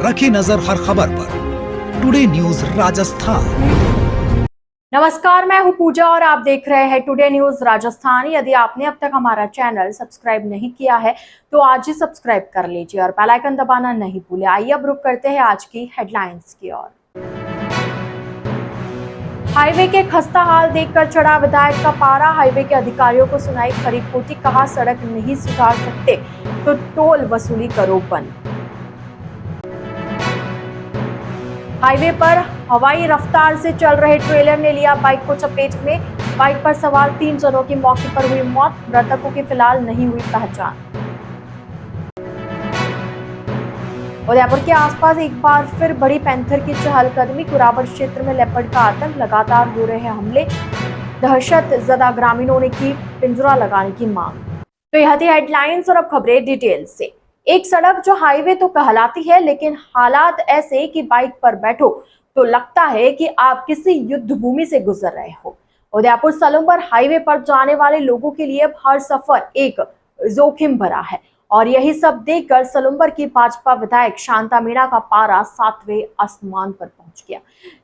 रखी नजर हर खबर पर। Today news Rajasthan. नमस्कार, मैं हूं पूजा और आप देख रहे हैं टुडे न्यूज राजस्थान। यदि आपने अब तक हमारा चैनल सब्सक्राइब नहीं किया है तो आज ही सब्सक्राइब कर लीजिए और बेल आइकन दबाना नहीं भूलें। आइए अब रुक करते हैं आज की हेडलाइंस की ओर। हाईवे के खस्ता हाल देखकर चढ़ा विधायक का पारा। हाईवे के अधिकारियों को सुनाई खरी खोटी, कहा सड़क नहीं सुधार सकते तो टोल वसूली करो बंद। हाईवे पर हवाई रफ्तार से चल रहे ट्रेलर ने लिया बाइक को चपेट में। बाइक पर सवार 3 जनों की मौके पर हुई मौत। मृतकों की फिलहाल नहीं हुई पहचान। उदयपुर के आसपास एक बार फिर बड़ी पैंथर की चहलकदमी। कुराबड़ क्षेत्र में लेपर्ड का आतंक, लगातार हो रहे हमले। दहशत जदा ग्रामीणों ने की पिंजरा लगाने की मांग। तो यह थी हेडलाइंस और अब खबरें डिटेल से। एक सड़क जो हाईवे तो कहलाती है, लेकिन हालात ऐसे कि बाइक पर बैठो तो लगता है कि आप किसी युद्ध भूमि से गुजर रहे हो। उदयपुर सलूम्बर हाईवे पर जाने वाले लोगों के लिए अब हर सफर एक जोखिम भरा है और यही सब देखकर सलूम्बर की भाजपा विधायक शांता मीणा का पारा 7वें आसमान पर पहुंच गया।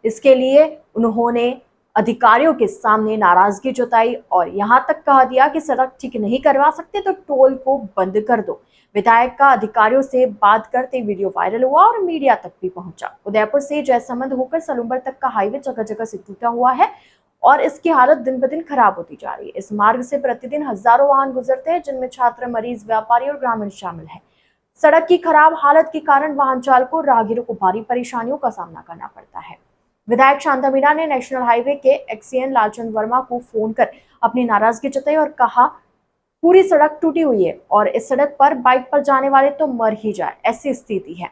इसके लिए उन्होंने अधिकारियों के सामने नाराजगी जताई और यहां तक कह दिया कि सड़क ठीक नहीं करवा सकते तो टोल को बंद कर दो। विधायक का अधिकारियों से बात करते वीडियो वायरल हुआ और मीडिया तक भी पहुंचा। उदयपुर से जयसमंद होकर सलूम्बर तक का हाईवे जगह जगह से टूटा हुआ है और इसकी हालत दिन ब दिन खराब होती जा रही है। इस मार्ग से प्रतिदिन हजारों वाहन गुजरते हैं, जिनमें छात्र, मरीज, व्यापारी और ग्रामीण शामिल हैं। सड़क की खराब हालत के कारण वाहन चालकों और राहगीरों को भारी परेशानियों का सामना करना पड़ता है। विधायक शांता मीणा ने नेशनल हाईवे के एक्सीएन लालचंद वर्मा को फोन कर अपनी नाराजगी जताई और कहा, पूरी सड़क टूटी हुई है और इस सड़क पर बाइक पर जाने वाले तो मर ही जाए, ऐसी स्थिति है।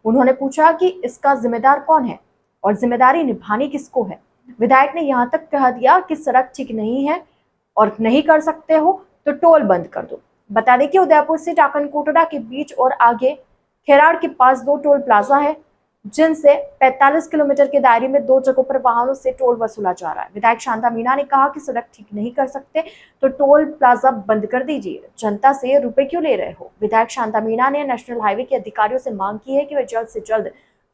उन्होंने पूछा कि इसका जिम्मेदार कौन है और जिम्मेदारी निभानी किसको है। विधायक ने यहां तक कह दिया कि सड़क ठीक नहीं है और नहीं कर सकते हो तो टोल बंद कर दो। बता दें कि उदयपुर से टाकनकोटड़ा के बीच और आगे खेराड़ के पास 2 टोल प्लाजा है, जिनसे 45 किलोमीटर के दायरे में 2 जगहों पर वाहनों से टोल वसूला जा रहा है। विधायक शांता मीणा ने कहा कि सड़क ठीक नहीं कर सकते तो टोल प्लाजा बंद कर दीजिए, जनता से रुपए क्यों ले रहे हो। विधायक शांता मीणा ने नेशनल हाईवे के अधिकारियों से मांग की है कि वे जल्द से जल्द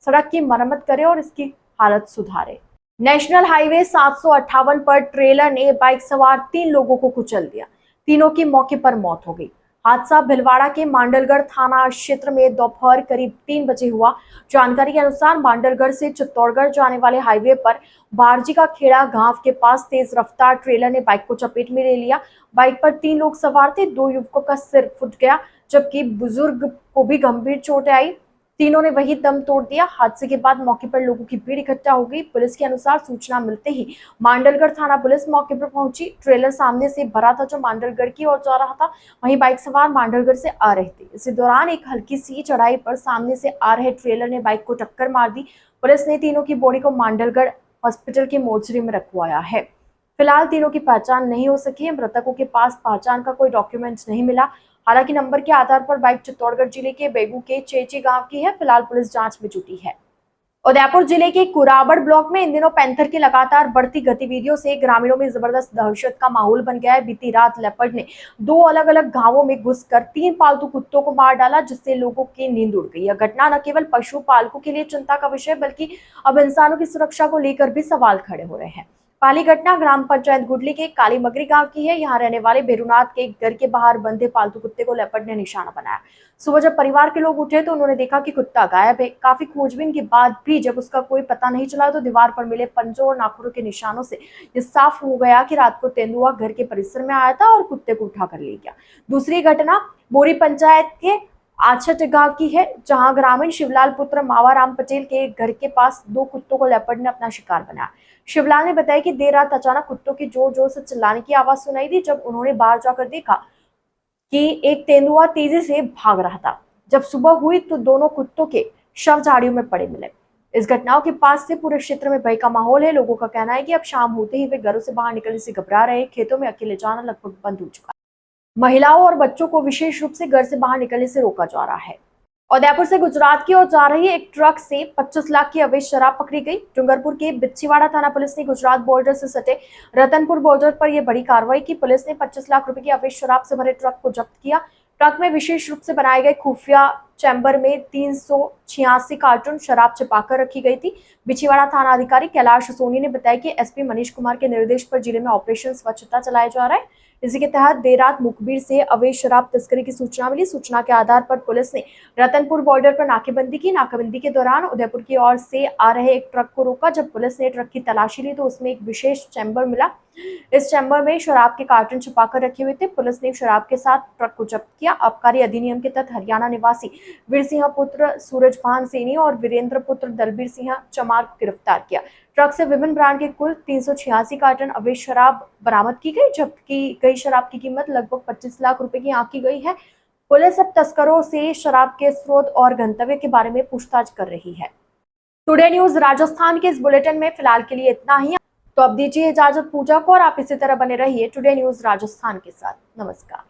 सड़क की मरम्मत करें और इसकी हालत सुधारे। नेशनल हाईवे 758 पर ट्रेलर ने बाइक सवार 3 लोगों को कुचल दिया। तीनों की मौके पर मौत हो गई। हादसा भिलवाड़ा के मांडलगढ़ थाना क्षेत्र में दोपहर करीब 3 बजे हुआ। जानकारी के अनुसार मांडलगढ़ से चित्तौड़गढ़ जाने वाले हाईवे पर बारजी का खेड़ा गांव के पास तेज रफ्तार ट्रेलर ने बाइक को चपेट में ले लिया। बाइक पर 3 लोग सवार थे। 2 युवकों का सिर फुट गया जबकि बुजुर्ग को भी गंभीर चोट आई। तीनों ने वही दम तोड़ दिया। हादसे के बाद मौके पर लोगों की भीड़ इकट्ठा हो गई। पुलिस के अनुसार सूचना मिलते ही मांडलगढ़ थाना पुलिस मौके पर पहुंची। ट्रेलर सामने से भरा था जो मांडलगढ़ की ओर जा रहा था, वहीं बाइक सवार मांडलगढ़ से आ रहे थे। इसी दौरान एक हल्की सी चढ़ाई पर सामने से आ रहे ट्रेलर ने बाइक को टक्कर मार दी। पुलिस ने तीनों की बॉडी को मांडलगढ़ हॉस्पिटल की मोर्चरी में रखवाया है। फिलहाल तीनों की पहचान नहीं हो सकी है। मृतकों के पास पहचान का कोई डॉक्यूमेंट्स नहीं मिला। हालांकि नंबर के आधार पर बाइक चित्तौड़गढ़ जिले के बेगू के चेची गांव की है। फिलहाल पुलिस जांच में जुटी है। उदयपुर जिले के कुराबड़ ब्लॉक में इन दिनों पैंथर की लगातार बढ़ती गतिविधियों से ग्रामीणों में जबरदस्त दहशत का माहौल बन गया है। बीती रात लेपर्ड ने 2 अलग-अलग गांवों में घुसकर 3 पालतू कुत्तों को मार डाला, जिससे लोगों की नींद उड़ गई। यह घटना न केवल पशुपालकों के लिए चिंता का विषय बल्कि अब इंसानों की सुरक्षा को लेकर भी सवाल खड़े हो रहे हैं। पहली घटना ग्राम पंचायत गुडली के काली मगरी गांव की है। यहाँ रहने वाले भेरुनाथ के घर के बाहर बंधे पालतू कुत्ते को लेपर्ड ने निशाना बनाया। सुबह जब परिवार के लोग उठे तो उन्होंने देखा कि कुत्ता गायब है। काफी खोजबीन के बाद भी जब उसका कोई पता नहीं चला तो दीवार पर मिले पंजों और नाखूनों के निशानों से ये साफ हो गया कि रात को तेंदुआ घर के परिसर में आया था और कुत्ते को उठा कर ले गया। दूसरी घटना बोरी पंचायत के आछट गांव की है, जहां ग्रामीण शिवलाल पुत्र मावाराम पटेल के घर के पास 2 कुत्तों को लेपर्ड ने अपना शिकार बनाया। शिवलाल ने बताया कि देर रात अचानक कुत्तों की जोर जोर से चिल्लाने की आवाज सुनाई दी। जब उन्होंने बाहर जाकर देखा कि एक तेंदुआ तेजी से भाग रहा था। जब सुबह हुई तो दोनों कुत्तों के शव झाड़ियों में पड़े मिले। इस घटनाओं के पास से पूरे क्षेत्र में भय का माहौल है। लोगों का कहना है कि अब शाम होते ही वे घरों से बाहर निकलने से घबरा रहे। खेतों में अकेले जाना लगभग बंद हो चुका है। महिलाओं और बच्चों को विशेष रूप से घर से बाहर निकलने से रोका जा रहा है। उदयपुर से गुजरात की ओर जा रही एक ट्रक से 25 लाख की अवैध शराब पकड़ी गई। डूंगरपुर के बिच्छीवाड़ा थाना पुलिस ने गुजरात बॉर्डर से सटे रतनपुर बॉर्डर पर यह बड़ी कार्रवाई की। पुलिस ने 25 लाख रुपए की अवैध शराब से भरे ट्रक को जब्त किया। ट्रक में विशेष रूप से बनाए गए खुफिया चैम्बर में 386 कार्टून शराब छिपाकर रखी गई थी। बिछीवाड़ा थाना अधिकारी कैलाश सोनी ने बताया कि एसपी मनीष कुमार के निर्देश पर जिले में ऑपरेशन स्वच्छता चलाया जा रहा है। इसी के तहत देर रात मुखबिर से अवैध शराब तस्करी की सूचना मिली। सूचना के आधार पर पुलिस ने रतनपुर बॉर्डर पर नाकेबंदी की। नाकेबंदी के दौरान उदयपुर की ओर से आ रहे एक ट्रक को रोका। जब पुलिस ने ट्रक की तलाशी ली तो उसमें एक विशेष चैम्बर मिला। इस चैम्बर में शराब के कार्टन छुपाकर रखे हुए थे। पुलिस ने शराब के साथ ट्रक को जब्त किया। आबकारी अधिनियम के तहत हरियाणा निवासी वीर सिंह पुत्र सूरजभान सैनी और वीरेंद्र पुत्र दलबीर सिंह चमार को गिरफ्तार किया। ट्रक से विभिन्न ब्रांड के कुल 386 कार्टन अवैध शराब बरामद की गई। जब्त की गई शराब की कीमत लगभग 25 लाख रुपए की आंकी गई है। पुलिस अब तस्करों से शराब के स्रोत और गंतव्य के बारे में पूछताछ कर रही है। टुडे न्यूज राजस्थान के इस बुलेटिन में फिलहाल के लिए इतना ही। तो अब दीजिए इजाजत पूजा को और आप इसी तरह बने रहिए टुडे न्यूज राजस्थान के साथ। नमस्कार।